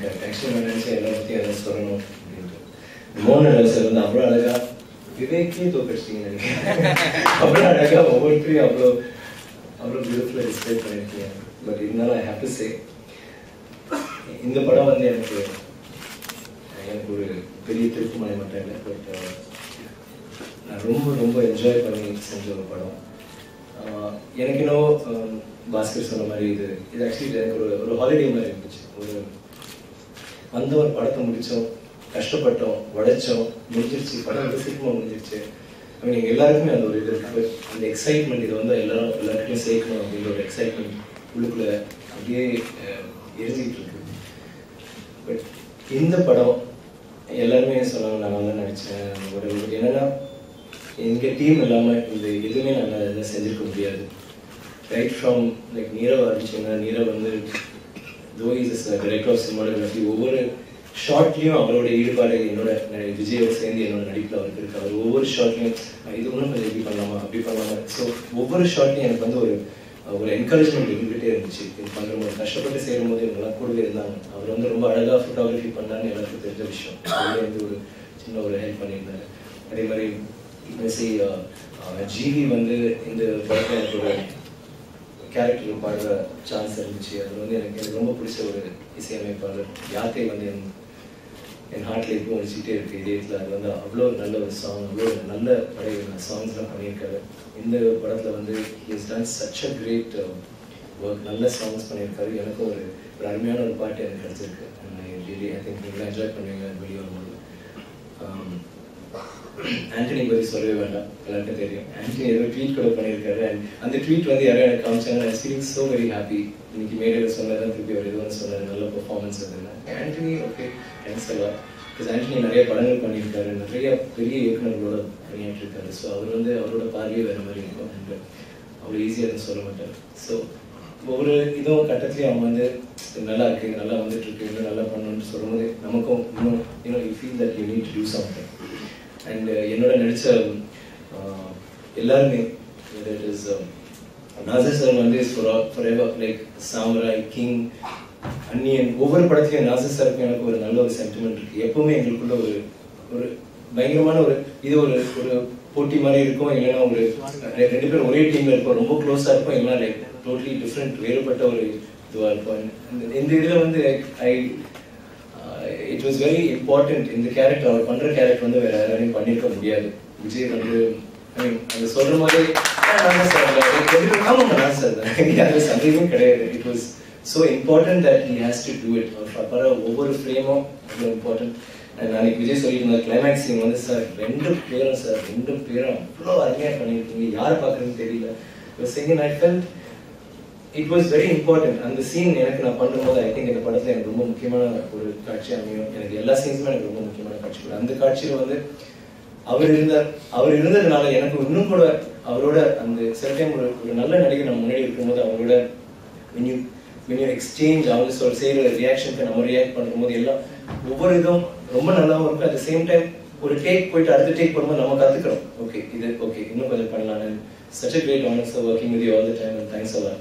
Correct. Actually நான் நினச்சேன் எல்லா பற்றியும் எதாவது சொல்லணும் அப்படின்ட்டு. மோகன் சார் வந்து அவ்வளோ அழகாக விவேக்கே தோக்கடிச்சிட்டிங்கன்னு நினைக்கிறேன். அவ்வளோ அழகாக ஒவ்வொருத்தரையும் அவ்வளோ பியூட்டிஃபுல்லாக டிஸ்கிரைப் பண்ணியிருக்கீங்க. பட் இருந்தாலும் ஐ ஹேவ் டு சே இந்த படம் வந்து எனக்கு ஒரு பெரிய திருப்புமலை மட்டும் இல்லை, பட் நான் ரொம்ப ரொம்ப என்ஜாய் பண்ணி செஞ்ச ஒரு படம். எனக்கு இன்னும் பாஸ்கர் சொன்ன மாதிரி இது ஆக்சுவலி எனக்கு ஒரு ஹாலிடே மாதிரி இருந்துச்சு. வந்த ஒரு படத்தை முடித்தோம், கஷ்டப்பட்டோம், உடைச்சோம், முடிஞ்சிருச்சு, படம் வந்து சீக்கிரமாக முடிஞ்சிருச்சு. ஐ மீன் எங்கள் எல்லாருக்குமே அந்த ஒரு இது இருக்குது, அந்த எக்ஸைட்மெண்ட். இது வந்து எல்லாருக்கிட்டையும் சேர்க்கணும் அப்படின்ற ஒரு எக்ஸைட்மெண்ட் உள்ளுக்குள்ளே அப்படியே எரிஞ்சிக்கிட்டு இருக்கு. பட் இந்த படம் எல்லாருமே சொன்னாங்க நான் நல்லா நடித்தேன். ஒரு என்னென்னா எங்கள் டீம் இல்லாமல் இந்த எதுவுமே நாங்கள் எதுவும் செஞ்சுருக்க முடியாது. ரைட் ஃப்ரம் லைக் நீரவ் ஆரம்பிச்சிங்கன்னா, நீரவ் வந்து though is director of cinematography, ஒவ்வொரு ஷார்ட்லேயும் அவரோட ஈடுபாடு என்னோட விஜயோட சேர்ந்து என்னோட நடிப்பில் அவருக்கு இருக்குது. அவர் ஒவ்வொரு ஷார்ட்லேயும் இது ஒன்றும் கொஞ்சம் இப்படி பண்ணலாமா அப்படி பண்ணலாமா. ஸோ ஒவ்வொரு ஷார்ட்லையும் எனக்கு வந்து ஒரு என்கரேஜ்மெண்ட் இருந்துகிட்டே இருந்துச்சு. இது பண்ணும்போது கஷ்டப்பட்டு செய்யும்போது இவங்கெல்லாம் கூடவே இருந்தாங்க. அவர் வந்து ரொம்ப அழகாக ஃபோட்டோகிராஃபி பண்ணான்னு எல்லாருக்கும் தெரிஞ்ச விஷயம். அவரே வந்து ஒரு சின்ன ஒரு ஹெல்ப் பண்ணியிருந்தாரு. அதே மாதிரி ஜிவி வந்து இந்த படத்தில் எனக்கு ஒரு கேரக்டர் பாடுற சான்ஸ் இருந்துச்சு. அது வந்து எனக்கு ரொம்ப பிடிச்ச ஒரு இசையமைப்பாளர். யாத்திரை வந்து என் ஹார்ட்டில் எப்பவும் வச்சுக்கிட்டே இருக்குது இதயத்தில். அது வந்து அவ்வளோ நல்ல ஒரு சாங், அவ்வளோ நல்ல பழைய சாங்ஸ்லாம் பண்ணியிருக்காரு. இந்த படத்தில் வந்து he done such a great work, நல்ல சாங்ஸ் பண்ணியிருக்காரு. எனக்கும் ஒரு அருமையான ஒரு பாட்டு எனக்கு கிடச்சிருக்கு. ஐ திங்க் நீங்களும் என்ஜாய் பண்ணுவீங்க வெளியே வரும்போது. ஆண்டனி பற்றி சொல்லவே வேண்டாம், எல்லாருக்கும் தெரியும். ஆண்டனி ஏதோ ட்வீட் கூட பண்ணியிருக்காரு. அண்ட் அந்த ட்வீட் வந்து யாரும் எனக்கு காமிச்சாங்க. ஐ ஃபீலிங் ஸோ வெரி ஹாப்பி. இன்னைக்கு மேடையில் சொன்னதான் திருப்பி அவர் எதுவும் சொன்னார், நல்ல பெர்ஃபார்மன்ஸ் இருந்ததுன்னா ஆண்டனி ஓகே தேங்க்ஸ் எல்லாம். பிகாஸ் ஆண்டனி நிறைய படங்கள் பண்ணியிருக்காரு, நிறைய பெரிய இயக்குநர்களோட பண்ணிட்டுருக்காரு. ஸோ அவர் வந்து அவரோட பார்வையே வேறு மாதிரி இருக்கும். அண்ட் அவ்வளோ ஈஸியாக எதுவும் சொல்ல மாட்டார். ஸோ ஒவ்வொரு இதுவும் கட்டத்துலேயும் அவங்க வந்து நல்லா இருக்குது, நல்லா வந்துட்டுருக்கு, இன்னும் நல்லா பண்ணணும்னு சொல்லும்போது நமக்கும் இன்னும் you feel that you need to do something. And என்னோட நடித்த எல்லாருமே இட் இஸ் நாசர் சார் வந்து forever like Samurai, King, Anniyan, ஒவ்வொரு படத்துலையும் நாசர் சாருக்கு எனக்கு ஒரு நல்ல ஒரு சென்டிமெண்ட் இருக்குது. எப்பவுமே எங்களுக்குள்ள ஒரு பயங்கரமான இது ஒரு போட்டி மாதிரி இருக்கும். இல்லைன்னா ஒரு ரெண்டு பேரும் ஒரே டீமில் இருப்போம், ரொம்ப க்ளோஸாக இருப்போம். இல்லைன்னா லைக் டோட்டலி டிஃப்ரெண்ட் வேறுபட்ட ஒரு இதுவாக இருக்கும். இந்த இதில் வந்து இட் வாஸ் வெரி இம்பார்ட்டன்ட். இந்த கேரக்டர் அவர் பண்ணுற கேரக்டர் வந்து வேறு யாராலையும் பண்ணியிருக்க முடியாது. விஜய் வந்து ஐ மீன் அந்த சொல்கிற மாதிரி ஆமாம் நான் சார் தான், அதில் சந்தேகமே கிடையாது. It was so important that he has to do it. அவர் ஒவ்வொரு ஃப்ரேமும் அவ்வளோ இம்பார்ட்டன்ட். நாளைக்கு விஜய் சொல்லிட்டு இருந்தார் கிளைமேக்ஸ் சீன் வந்து சார் ரெண்டு பேரும் அவ்வளோ அருமையாக பண்ணியிருக்கீங்க, யாரை பார்க்குறதுன்னு தெரியல. Second I felt it was very important. அந்த சீன் எனக்கு நான் பண்ணும்போது ஐ திங்க் இந்த படத்தில் எனக்கு ரொம்ப முக்கியமான ஒரு காட்சி அமையும். எனக்கு எல்லா சீன்ஸுமே எனக்கு ரொம்ப முக்கியமான காட்சி. அந்த காட்சியில் வந்து அவர் இருந்ததுனால எனக்கு இன்னும் கூட அவரோட அந்த சில டைம் ஒரு நல்ல நடிகர் நம்ம முன்னாடி இருக்கும்போது அவரோட when you exchange அவங்க செய்கிற ரியாக்ஷனுக்கு நம்ம ரியாக்ட் பண்ணும்போது எல்லாம் ஒவ்வொரு இதுவும் ரொம்ப நல்லாவும் இருக்கும். அட் த சேம் டைம் ஒரு டேக் போயிட்டு அடுத்த டேக் பண்ணும்போது நம்ம கற்றுக்கிறோம், ஓகே இது ஓகே இன்னும் கொஞ்சம் பண்ணலான்னு. Such a great honor, sir, working with you all the time, and thanks a lot.